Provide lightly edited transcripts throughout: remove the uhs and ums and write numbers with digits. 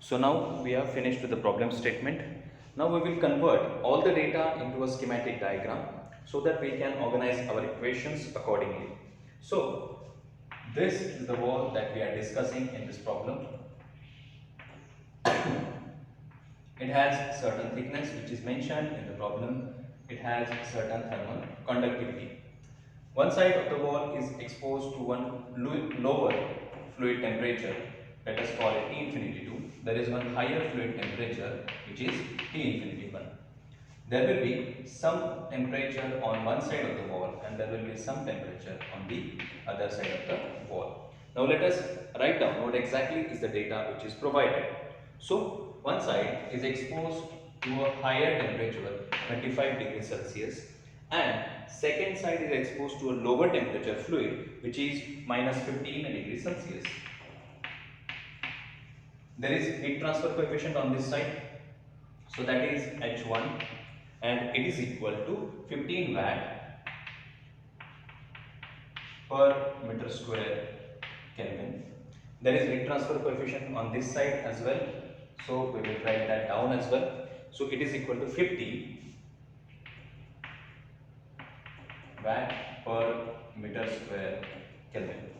So now we have finished with the problem statement. Now we will convert all the data into a schematic diagram so that we can organize our equations accordingly. So this is the wall that we are discussing in this problem. It has certain thickness which is mentioned in the problem. It has certain thermal conductivity. One side of the wall is exposed to one lower fluid temperature, let us call it T infinity 2. There is one higher fluid temperature which is T infinity 1. There will be some temperature on one side of the wall and there will be some temperature on the other side of the wall. Now let us write down what exactly is the data which is provided. So one side is exposed to a higher temperature 25 degrees Celsius and second side is exposed to a lower temperature fluid which is minus 15 degrees Celsius. There is heat transfer coefficient on this side, so that is H1 and it is equal to 15 watt per meter square Kelvin. There is heat transfer coefficient on this side as well, so we will write that down as well. So it is equal to 50 watt per meter square Kelvin.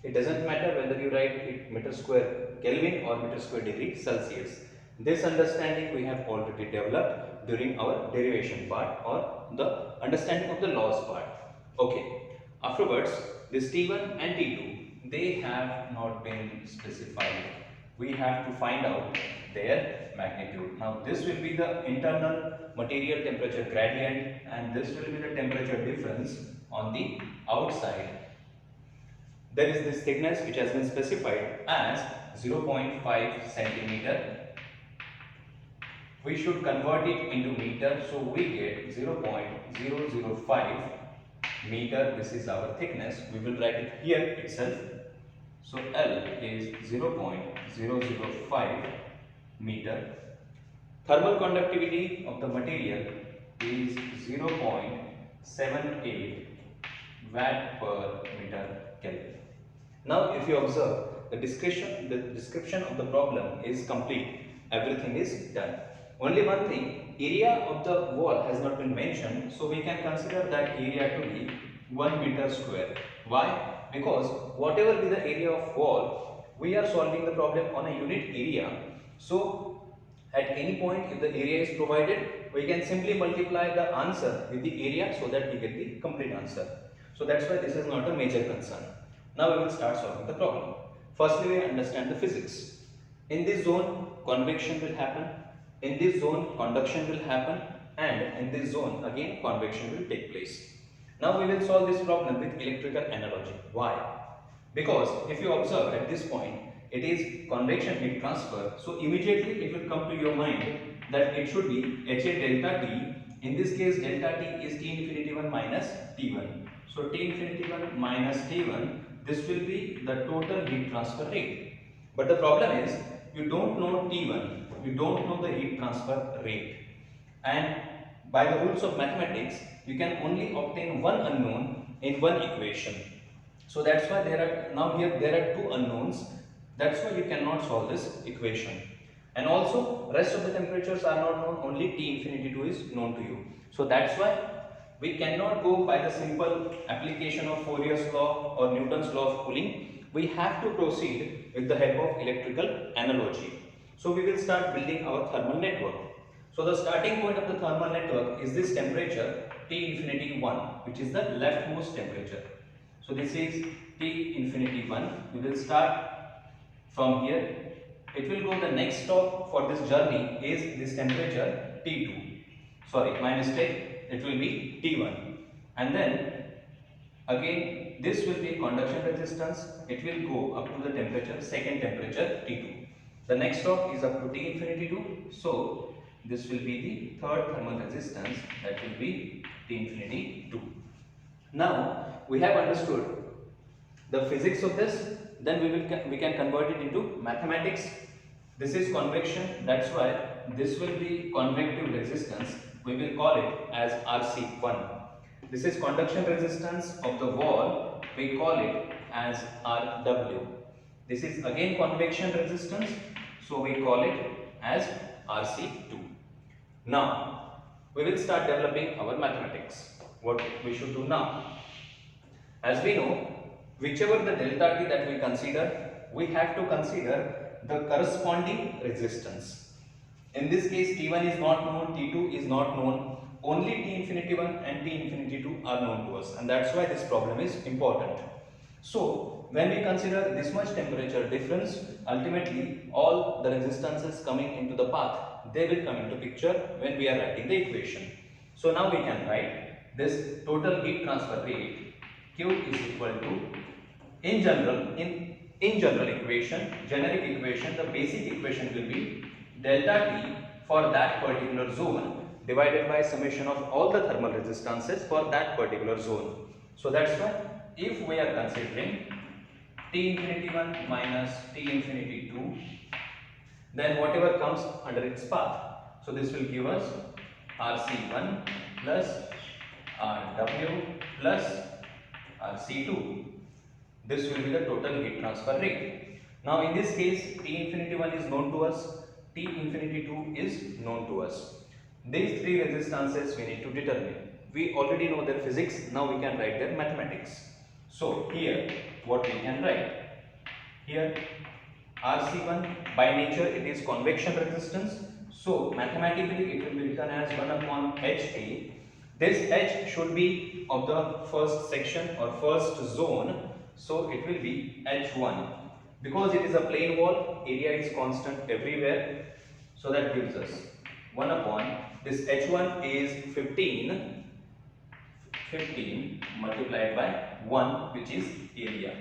It doesn't matter whether you write it meter square Kelvin or meter square degree Celsius. This understanding we have already developed during our derivation part or the understanding of the laws part. Okay. Afterwards, this T1 and T2, they have not been specified. We have to find out their magnitude. Now this will be the internal material temperature gradient and this will be the temperature difference on the outside. There is this thickness which has been specified as 0.5 centimeter. We should convert it into meter, so we get 0.005 meter. This is our thickness. We will write it here itself. So L is 0.005 meter. Thermal conductivity of the material is 0.78 watt per meter Kelvin. Now if you observe, the description of the problem is complete. Everything is done. Only one thing, area of the wall has not been mentioned, so we can consider that area to be 1 meter square. Why? Because whatever be the area of wall, we are solving the problem on a unit area. So at any point if the area is provided, we can simply multiply the answer with the area so that we get the complete answer. So that's why this is not a major concern. Now we will start solving the problem. Firstly, we understand the physics. In this zone, convection will happen. In this zone, conduction will happen. And in this zone, again, convection will take place. Now we will solve this problem with electrical analogy. Why? Because if you observe at this point, it is convection heat transfer. So immediately it will come to your mind that it should be HA delta T. In this case, delta T is T infinity 1 minus T1. So T infinity 1 minus T1, this will be the total heat transfer rate. But the problem is, you don't know T1, you don't know the heat transfer rate. And by the rules of mathematics, you can only obtain one unknown in one equation. So that's why there are two unknowns. That's why you cannot solve this equation. And also, rest of the temperatures are not known, only T infinity 2 is known to you. So that's why we cannot go by the simple application of Fourier's law or Newton's law of cooling. We have to proceed with the help of electrical analogy. So we will start building our thermal network. So the starting point of the thermal network is this temperature T infinity 1, which is the leftmost temperature. So this is T infinity 1. We will start from here. It will go, the next stop for this journey is this temperature T2. Sorry, minus 10. It will be T1. And then again this will be conduction resistance. It will go up to the temperature, second temperature T2. The next stop is up to T infinity 2. So this will be the third thermal resistance, that will be T infinity 2. Now we have understood the physics of this, then we can convert it into mathematics. This is convection, that's why this will be convective resistance. We will call it as RC1. This is conduction resistance of the wall. We call it as RW. This is again convection resistance. So we call it as RC2. Now we will start developing our mathematics. What we should do now? As we know, whichever the delta T that we consider, we have to consider the corresponding resistance. In this case, T1 is not known, T2 is not known, only T infinity 1 and T infinity 2 are known to us, and that's why this problem is important. So, when we consider this much temperature difference, ultimately all the resistances coming into the path, they will come into picture when we are writing the equation. So now we can write this total heat transfer rate Q is equal to, in general equation, generic equation, the basic equation will be delta T for that particular zone divided by summation of all the thermal resistances for that particular zone. So that's why if we are considering T infinity 1 minus T infinity 2, then whatever comes under its path, so this will give us RC1 plus RW plus RC2. This will be the total heat transfer rate. Now in this case, T infinity 1 is known to us, T infinity 2 is known to us. These three resistances we need to determine. We already know their physics, now we can write their mathematics. So here what we can write? Here RC1 by nature it is convection resistance. So mathematically it will be written as 1 upon HA. This H should be of the first section or first zone. So it will be H1. Because it is a plane wall, area is constant everywhere. So that gives us 1 upon this H1 is 15 multiplied by 1, which is area.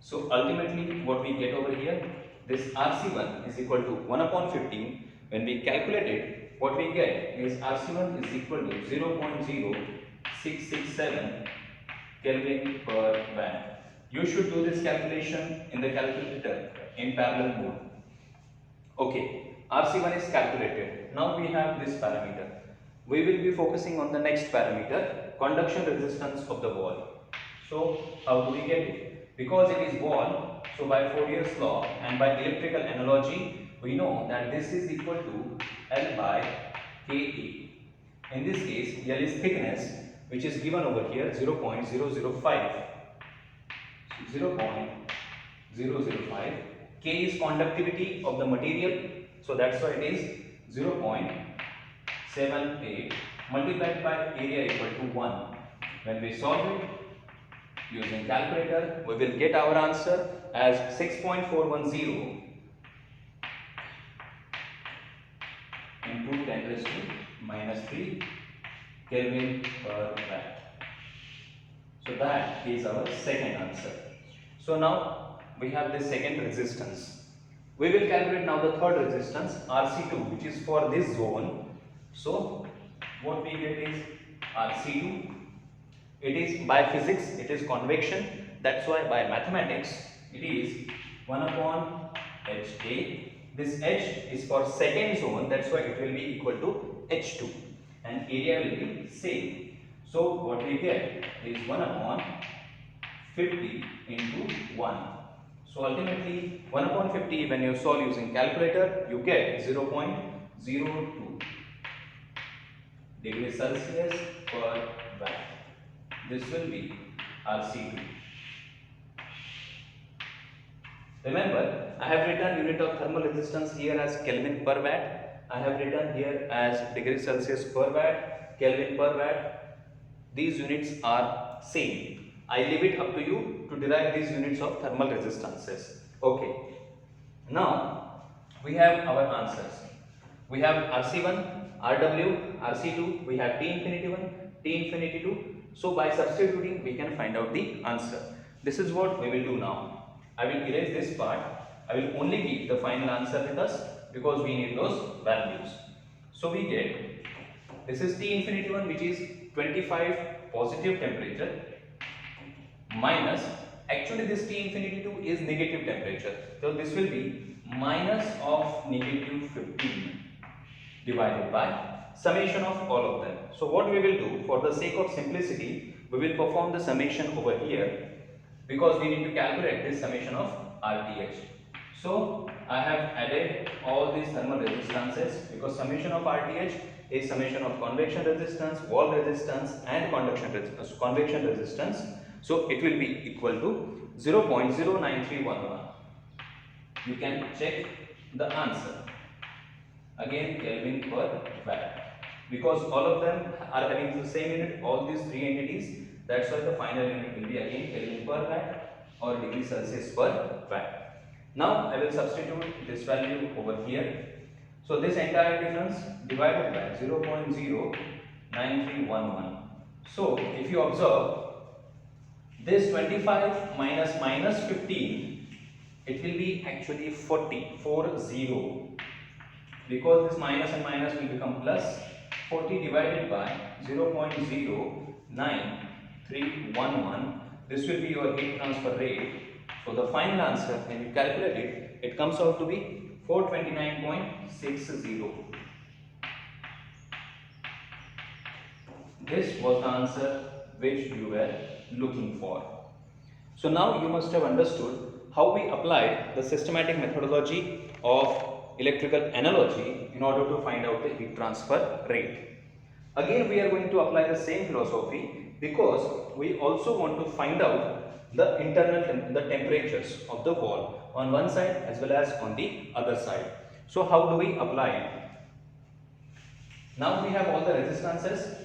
So ultimately what we get over here, this RC1 is equal to 1 upon 15. When we calculate it, what we get is RC1 is equal to 0.0667 Kelvin per watt. You should do this calculation in the calculator in parallel mode. Okay, RC1 is calculated. Now we have this parameter. We will be focusing on the next parameter, conduction resistance of the wall. So how do we get it? Because it is wall, so by Fourier's law and by electrical analogy, we know that this is equal to L by Ka. In this case, L is thickness, which is given over here 0.005. 0.005. K is conductivity of the material, so that's why it is 0.78 multiplied by area equal to 1. When we solve it using calculator, we will get our answer as 6.410 into 10 raised to minus 3 Kelvin per watt. So that is our second answer. So now we have the second resistance. We will calculate now the third resistance, RC2, which is for this zone. So what we get is RC2. It is by physics, it is convection. That's why by mathematics, it is 1 upon HA. This H is for second zone. That's why it will be equal to H2. And area will be same. So what we get is 1 upon 50 into 1. So ultimately 1 upon 50, when you solve using calculator, you get 0.02 degrees Celsius per watt. This will be RC2. Remember, I have written unit of thermal resistance here as Kelvin per watt. I have written here as degrees Celsius per watt, Kelvin per watt. These units are same. I leave it up to you to derive these units of thermal resistances. Okay. Now we have our answers. We have RC1, RW, RC2. We have T infinity 1, T infinity 2. So by substituting, we can find out the answer. This is what we will do now. I will erase this part. I will only keep the final answer with us because we need those values. So we get, this is T infinity 1, which is 25 positive temperature, minus, actually this T infinity 2 is negative temperature. So this will be minus of negative 15 divided by summation of all of them. So what we will do, for the sake of simplicity, we will perform the summation over here because we need to calculate this summation of RTH. So I have added all these thermal resistances because summation of RTH is summation of convection resistance, wall resistance and convection resistance. So it will be equal to 0.09311. You can check the answer. Again Kelvin per watt. Because all of them are having the same unit, all these three entities, that's why the final unit will be again Kelvin per watt or degree Celsius per watt. Now I will substitute this value over here. So this entire difference divided by 0.09311. So if you observe this 25 minus 15, it will be actually 40, because this minus and minus will become plus. 40 divided by 0.09311, this will be your heat transfer rate. So the final answer, when you calculate it, it comes out to be 429.60. This was the answer which you were looking for. So now you must have understood how we applied the systematic methodology of electrical analogy in order to find out the heat transfer rate. Again we are going to apply the same philosophy because we also want to find out the temperatures of the wall on one side as well as on the other side. So how do we apply it? Now we have all the resistances.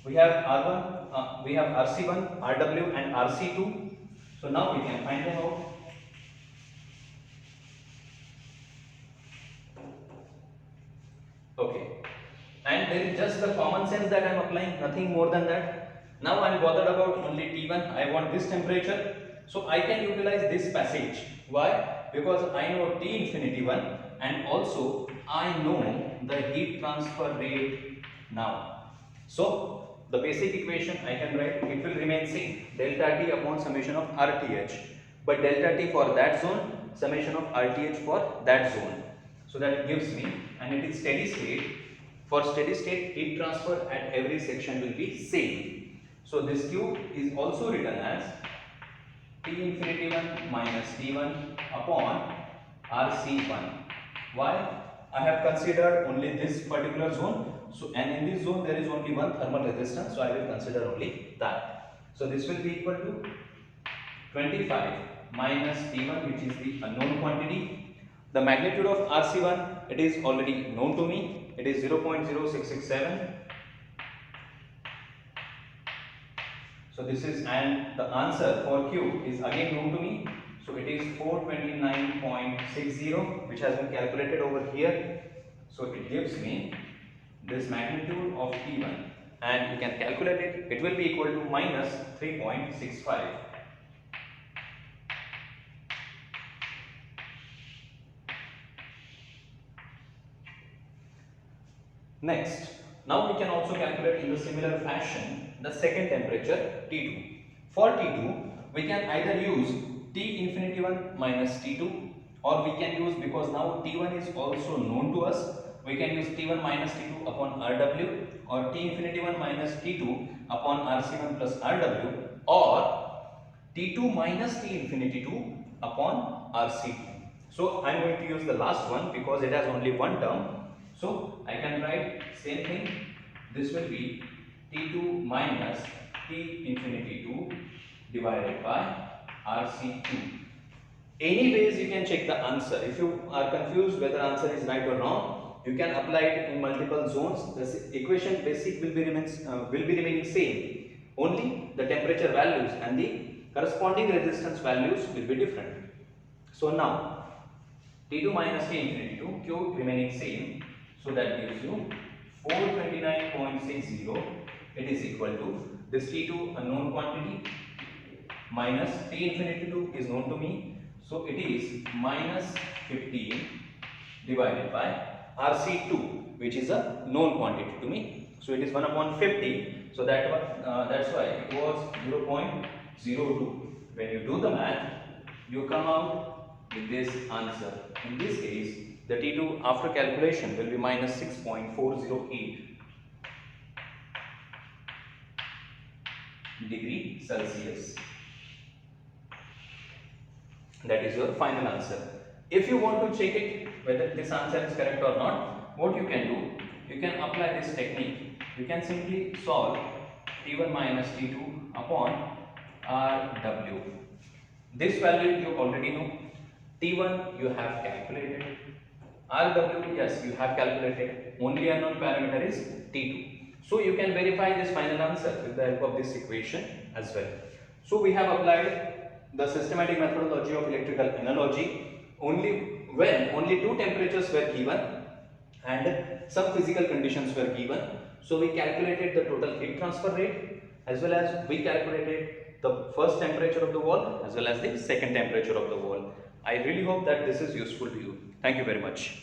We have R1, we have RC1, RW and RC2. So now we can find them out. Okay. And there is just the common sense that I am applying, nothing more than that. Now I am bothered about only T1. I want this temperature. So I can utilize this passage. Why? Because I know T infinity 1 and also I know the heat transfer rate now. So the basic equation I can write, it will remain same, delta T upon summation of RTH, but delta T for that zone, summation of RTH for that zone. So that gives me, and it is steady state. For steady state, heat transfer at every section will be same. So this Q is also written as T infinity 1 minus T1 upon RC1. Why? I have considered only this particular zone. So, and in this zone there is only one thermal resistance, so I will consider only that. So this will be equal to 25 minus T1, which is the unknown quantity. The magnitude of RC1, it is already known to me. It is 0.0667. So this is, and the answer for Q is again known to me. So it is 429.60, which has been calculated over here. So it gives me this magnitude of T1, and you can calculate it. It will be equal to minus 3.65. Next, now we can also calculate in the similar fashion the second temperature T2. For T2, we can either use T infinity 1 minus T2, or we can use, because now T1 is also known to us, we can use T1 minus T2 upon RW, or T infinity 1 minus T2 upon RC1 plus RW, or T2 minus T infinity 2 upon RC2. So I am going to use the last one because it has only one term. So I can write same thing. This will be T2 minus T infinity 2 divided by RC2. Anyways, you can check the answer. If you are confused whether answer is right or wrong, you can apply it in multiple zones. The equation basic will be remaining same. Only the temperature values and the corresponding resistance values will be different. So now T2 minus T infinity 2, Q remaining same. So that gives you 429.60. It is equal to this T2 unknown quantity minus T infinity 2 is known to me. So it is minus 15 divided by RC2, which is a known quantity to me. So it is 1 upon 50. So that's why it was 0.02. When you do the math, you come out with this answer. In this case, the T2 after calculation will be minus 6.408 degree Celsius. That is your final answer. If you want to check it whether this answer is correct or not, what you can do, you can apply this technique. You can simply solve T1 minus T2 upon RW. This value you already know. T1 you have calculated. RW, yes, you have calculated. Only unknown parameter is T2. So you can verify this final answer with the help of this equation as well. So we have applied the systematic methodology of electrical analogy only when only two temperatures were given and some physical conditions were given. So we calculated the total heat transfer rate as well as we calculated the first temperature of the wall as well as the second temperature of the wall. I really hope that this is useful to you. Thank you very much.